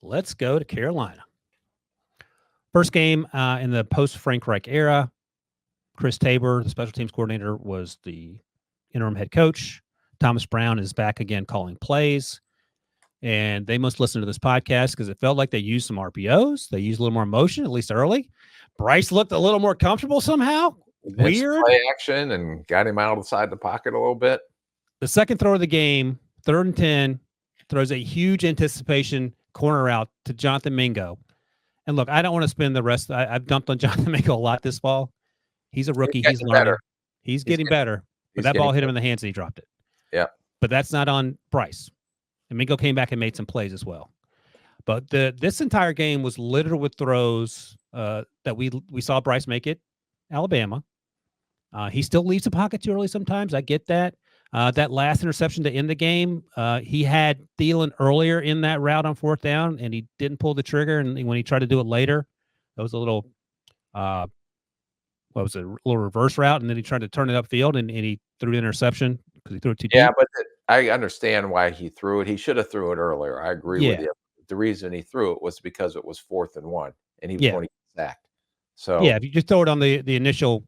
let's go to Carolina. First game in the post-Frank Reich era. Chris Tabor, the special teams coordinator, was the interim head coach. Thomas Brown is back again calling plays. And they must listen to this podcast because it felt like they used some RPOs. They used a little more motion, at least early. Bryce looked a little more comfortable somehow. Weird. Play action and got him outside the pocket a little bit. The second throw of the game, 3rd and 10, throws a huge anticipation corner out to Jonathan Mingo. And look, I don't want to spend the rest. I've dumped on Jonathan Mingo a lot this fall. He's a rookie. He's learning. Better. He's getting better. But that ball hit him in the hands and he dropped it. Yeah. But that's not on Bryce. And Mingo came back and made some plays as well. But this entire game was littered with throws that we saw Bryce make it. Alabama. He still leaves the pocket too early sometimes. I get that. That last interception to end the game, he had Thielen earlier in that route on 4th down, and he didn't pull the trigger. And when he tried to do it later, that was a little, a little reverse route, and then he tried to turn it upfield, and he threw the interception because he threw it too deep. Yeah, but I understand why he threw it. He should have threw it earlier. I agree with you. The reason he threw it was because it was 4th and 1, and he was going to get sacked. So if you just throw it on the initial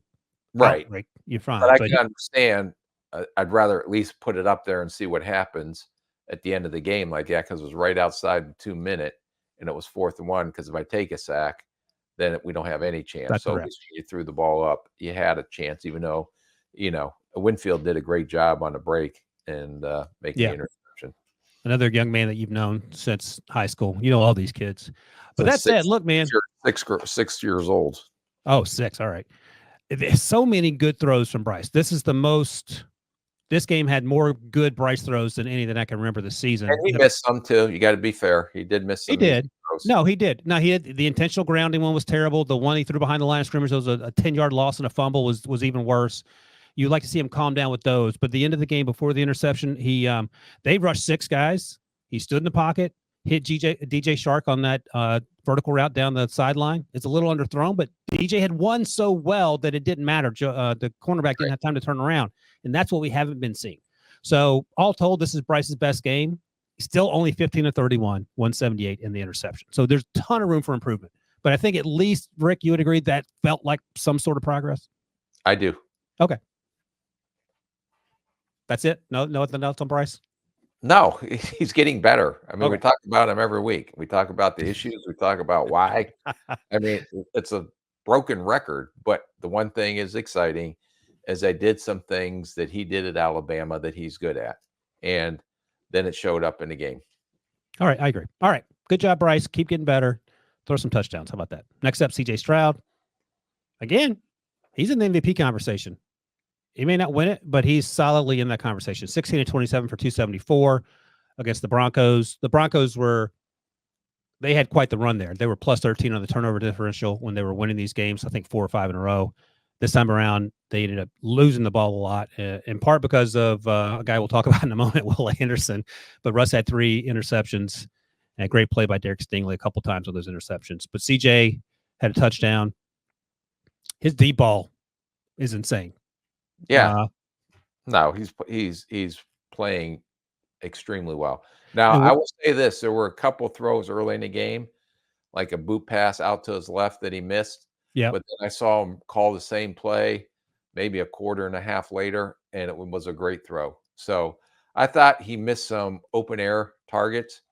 outbreak, you're fine. But I can understand. I'd rather at least put it up there and see what happens at the end of the game like that, because it was right outside the 2-minute, and it was 4th and 1. Because if I take a sack, then we don't have any chance. That's so correct. You threw the ball up. You had a chance, even though, Winfield did a great job on the break and making the interception. Another young man that you've known since high school. You know all these kids. But that said, look, man. 6 years old. Oh, 6. All right. There's so many good throws from Bryce. This game had more good Bryce throws than any that I can remember this season. And he missed some too. You got to be fair. He did miss some. He did. No, he did. No, he had the intentional grounding one was terrible. The one he threw behind the line of scrimmage, was a 10-yard loss and a fumble was even worse. You'd like to see him calm down with those. But the end of the game before the interception, they rushed 6 guys. He stood in the pocket, hit DJ Shark on that vertical route down the sideline. It's a little underthrown, but DJ had won so well that it didn't matter. The cornerback didn't have time to turn around, and that's what we haven't been seeing. So all told, this is Bryce's best game. Still only 15 of 31, 178 in the interception. So there's a ton of room for improvement. But I think at least, Rick, you would agree that felt like some sort of progress? I do. Okay. That's it? Nothing else on Bryce? No, he's getting better. I mean, we talk about him every week. We talk about the issues. We talk about why. I mean, it's a broken record, but the one thing is exciting is I did some things that he did at Alabama that he's good at. And then it showed up in the game. All right, I agree. All right, good job, Bryce. Keep getting better. Throw some touchdowns. How about that? Next up, C.J. Stroud. Again, he's in the MVP conversation. He may not win it, but he's solidly in that conversation. 16 of 27 for 274 against the Broncos. The Broncos they had quite the run there. They were plus 13 on the turnover differential when they were winning these games, I think 4 or 5 in a row. This time around, they ended up losing the ball a lot, in part because of a guy we'll talk about in a moment, Will Anderson. But Russ had 3 interceptions, and a great play by Derek Stingley a couple times with those interceptions. But CJ had a touchdown. His deep ball is insane. Yeah. No, he's playing extremely well. Now, I will say this. There were a couple throws early in the game, like a boot pass out to his left that he missed. Yeah. But then I saw him call the same play maybe a quarter and a half later, and it was a great throw. So I thought he missed some open air targets.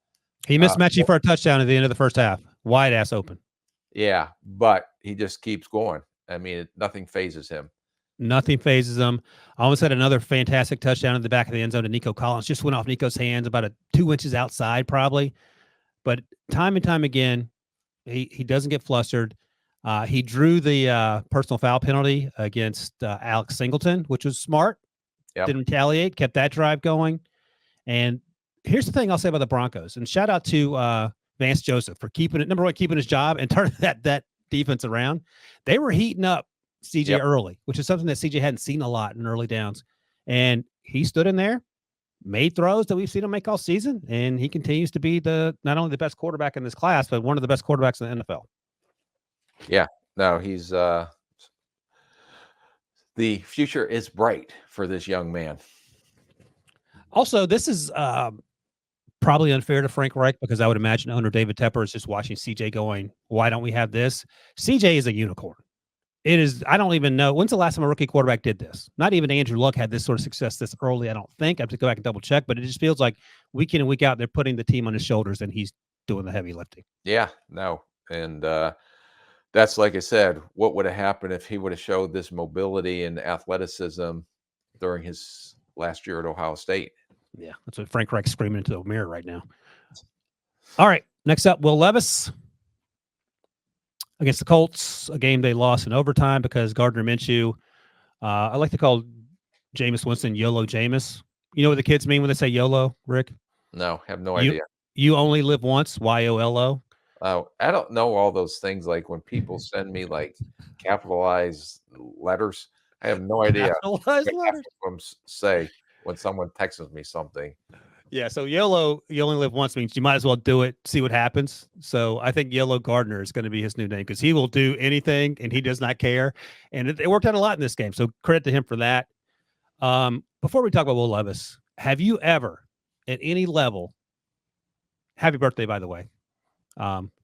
He missed Mechie for a touchdown at the end of the first half. Wide ass open. Yeah, but he just keeps going. I mean, nothing phases him. Nothing phases him. I almost had another fantastic touchdown in the back of the end zone to Nico Collins. Just went off Nico's hands about 2 inches outside probably. But time and time again, he doesn't get flustered. He drew the personal foul penalty against Alex Singleton, which was smart. Yep. Didn't retaliate, kept that drive going. And here's the thing I'll say about the Broncos. And shout out to Vance Joseph for keeping his job and turning that defense around. They were heating up CJ early, which is something that CJ hadn't seen a lot in early downs. And he stood in there, made throws that we've seen him make all season, and he continues to be not only the best quarterback in this class, but one of the best quarterbacks in the NFL. Yeah, no, he's the future is bright for this young man. Also, this is probably unfair to Frank Reich because I would imagine owner David Tepper is just watching CJ going, why don't we have this? CJ is a unicorn. It is, I don't even know. When's the last time a rookie quarterback did this? Not even Andrew Luck had this sort of success this early, I don't think. I have to go back and double check, but it just feels like week in and week out, they're putting the team on his shoulders and he's doing the heavy lifting. Yeah, no. And that's like I said, what would have happened if he would have showed this mobility and athleticism during his last year at Ohio State? Yeah, that's what Frank Reich's screaming into the mirror right now. All right, next up, Will Levis against the Colts, a game they lost in overtime because Gardner Minshew, I like to call Jameis Winston YOLO Jameis. You know what the kids mean when they say YOLO, Rick? No, have no You idea. you only live once, YOLO. Oh, I don't know all those things. Like when people send me like capitalized letters, I have no idea Capitalized what half letters. of them say when someone texts me something. Yeah, so YOLO, you only live once means you might as well do it, see what happens. So I think YOLO Gardner is going to be his new name because he will do anything and he does not care. And it worked out a lot in this game. So credit to him for that. Before we talk about Will Levis, have you ever at any level, happy birthday, by the way,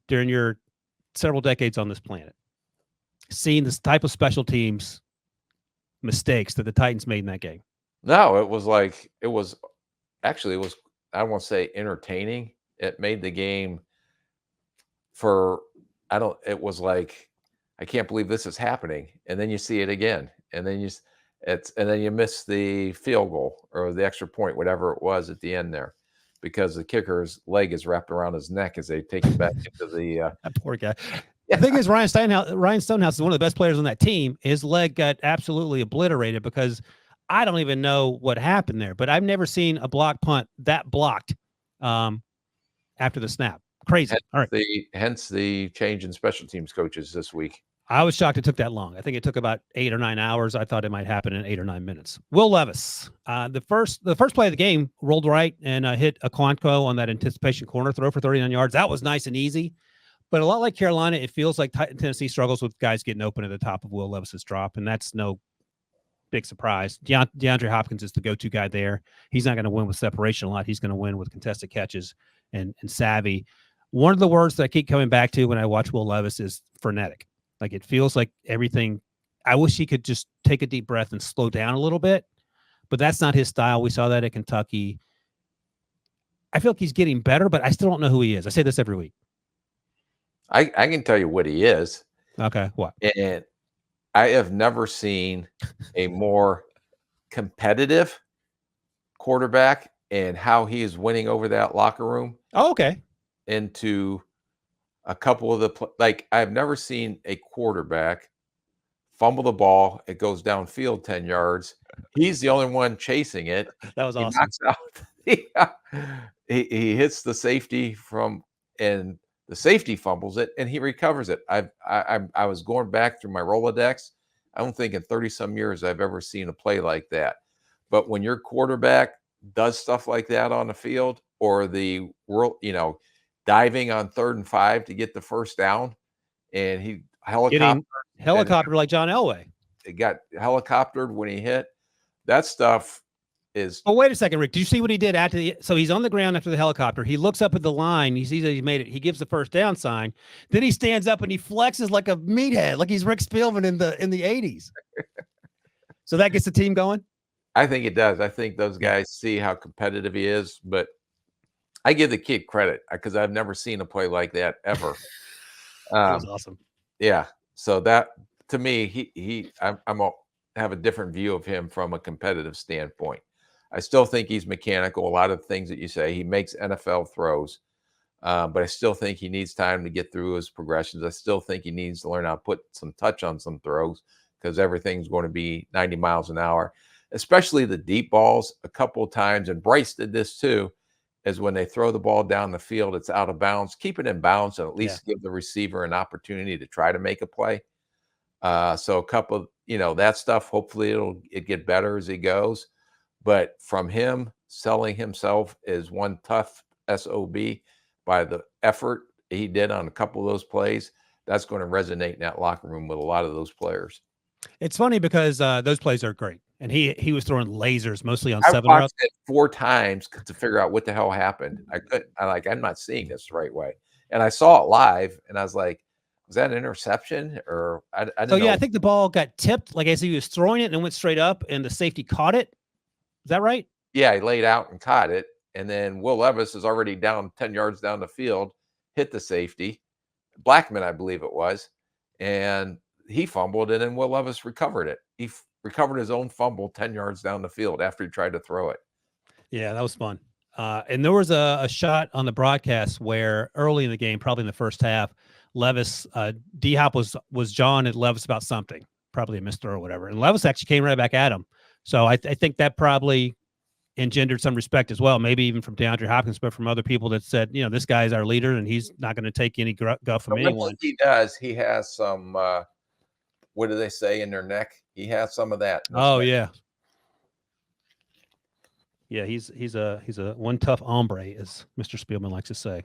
during your several decades on this planet, seen this type of special teams mistakes that the Titans made in that game? No, it was like it was actually it was I don't want to say entertaining. It made the game for I don't it was like I can't believe this is happening. And then you see it again. And then and then you miss the field goal or the extra point, whatever it was at the end there, because the kicker's leg is wrapped around his neck as they take him back into the That poor guy. yeah. The thing is, Ryan Stonehouse is one of the best players on that team. His leg got absolutely obliterated because I don't even know what happened there. But I've never seen a block punt that blocked after the snap. Crazy. All right. Hence the change in special teams coaches this week. I was shocked it took that long. I think it took about 8 or 9 hours. I thought it might happen in 8 or 9 minutes. Will Levis, the first play of the game, rolled right and hit a Quantico on that anticipation corner throw for 39 yards. That was nice and easy. But a lot like Carolina, it feels like Tennessee struggles with guys getting open at the top of Will Levis's drop, and that's no big surprise. DeAndre Hopkins is the go-to guy there. He's not going to win with separation a lot. He's going to win with contested catches and savvy. One of the words that I keep coming back to when I watch Will Levis is frenetic. Like it feels like everything. I wish he could just take a deep breath and slow down a little bit, but that's not his style. We saw that at Kentucky. I feel like he's getting better, but I still don't know who he is. I say this every week. I can tell you what he is. Okay, what? And I have never seen a more competitive quarterback and how he is winning over that locker room. Oh, okay. Into a couple of like I've never seen a quarterback fumble the ball. It goes downfield 10 yards. He's the only one chasing it. That was He awesome. knocks out. He hits the safety and the safety fumbles it and he recovers it. I was going back through my Rolodex. I don't think in 30 some years I've ever seen a play like that. But when your quarterback does stuff like that on the field, or the world, diving on 3rd and 5 to get the first down, and he helicopter like John Elway. It got helicoptered when he hit. That stuff is. Oh, wait a second, Rick. Did you see what he did after so he's on the ground after the helicopter. He looks up at the line. He sees that he made it. He gives the first down sign. Then he stands up and he flexes like a meathead, like he's Rick Spielman in the 80s. So that gets the team going? I think it does. I think those guys see how competitive he is, but I give the kid credit because I've never seen a play like that ever. It was awesome. Yeah. So that to me, I have a different view of him from a competitive standpoint. I still think he's mechanical. A lot of things that you say, he makes NFL throws, but I still think he needs time to get through his progressions. I still think he needs to learn how to put some touch on some throws because everything's going to be 90 miles an hour, especially the deep balls a couple of times. And Bryce did this too, is when they throw the ball down the field, it's out of bounds. Keep it in bounds and at least give the receiver an opportunity to try to make a play. So a couple of, that stuff, hopefully it get better as he goes. But from him selling himself as one tough SOB by the effort he did on a couple of those plays, that's going to resonate in that locker room with a lot of those players. It's funny because those plays are great. and he was throwing lasers mostly on I 7 routes. watched it 4 times to figure out what the hell happened. I'm not seeing this the right way. And I saw it live, and I was like, "Was that an interception?" Or I So, didn't yeah, I know. think the ball got tipped, like, as he was throwing it and went straight up, and the safety caught it. Is that right? Yeah, he laid out and caught it, and then Will Levis is already down 10 yards down the field, hit the safety, Blackman, I believe it was, and he fumbled, and then Will Levis recovered it. He recovered his own fumble 10 yards down the field after he tried to throw it. Yeah, that was fun. And there was a shot on the broadcast where early in the game, probably in the first half, Levis, D Hop was John at Levis about something, probably a mister or whatever. And Levis actually came right back at him. So I think that probably engendered some respect as well, maybe even from DeAndre Hopkins, but from other people that said, this guy's our leader and he's not going to take any guff from The one thing anyone. he does, he has some, what do they say in their neck? He has some of that in his Oh neck. yeah. Yeah, he's a one tough hombre, as Mr. Spielman likes to say.